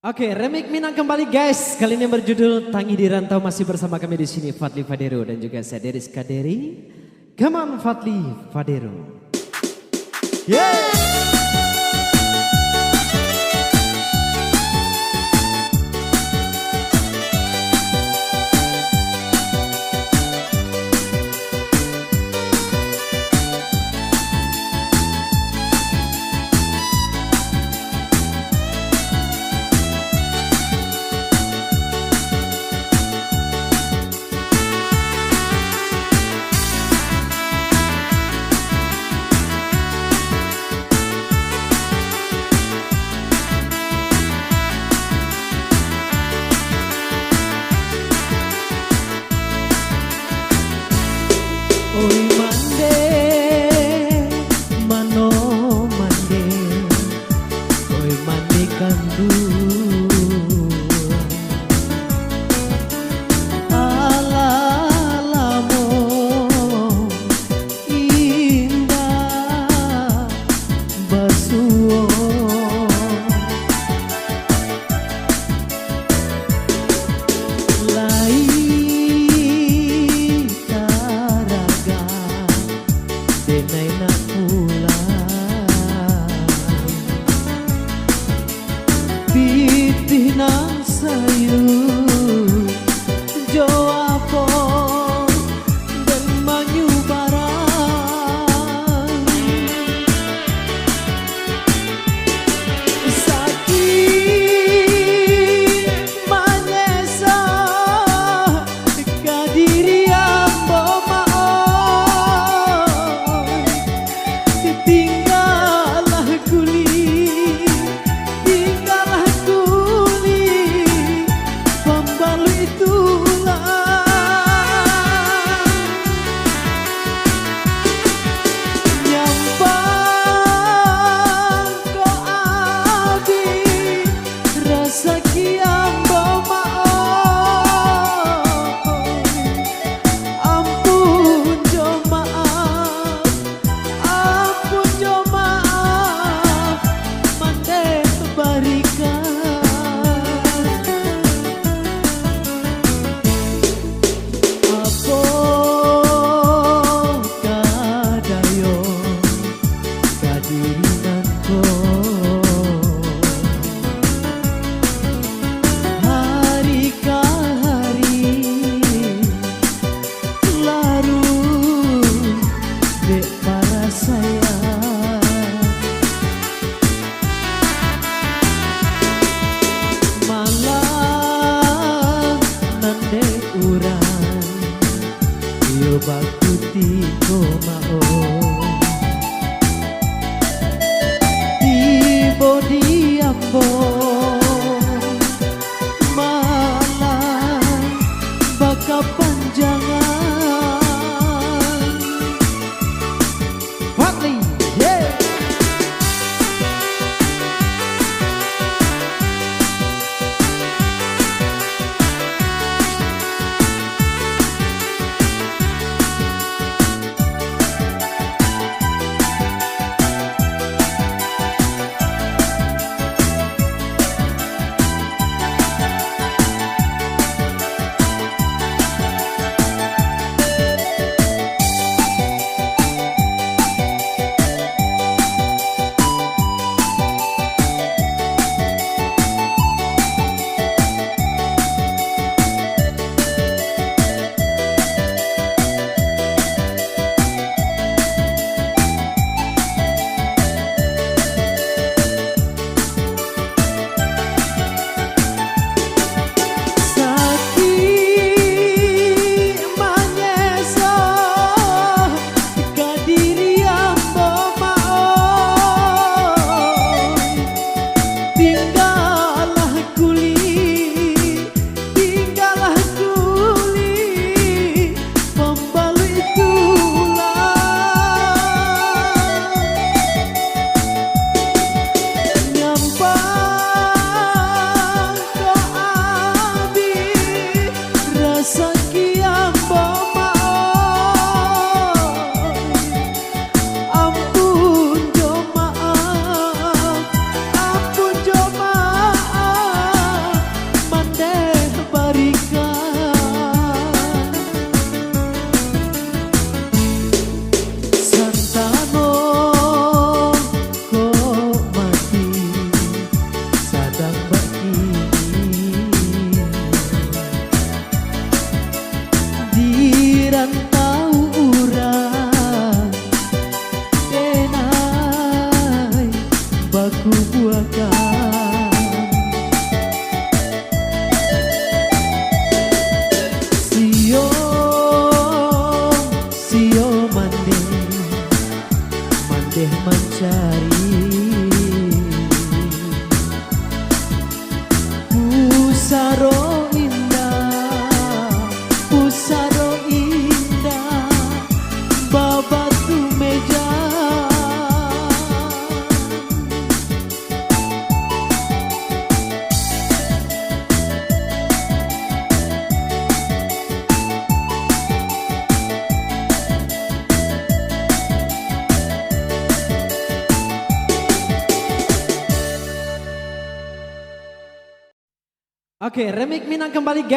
Oke, remix Minang kembali guys. Kali ini berjudul Tangi di Rantau, masih bersama kami di sini Fadly Fadero dan juga saya Deris Kaderi. Come on Fadly Fadero. Yeah. Oi mande, mano mande, oi mande kandu, alalamo indah basuo, lai denai nak pulang, pitih nang sayu, joapo dan manyu barang, sakit manyesa kadiri ambo tinggallah kuli Pusaro indah, pusaro indah, babatu meja. Oke, remix Minang kembali.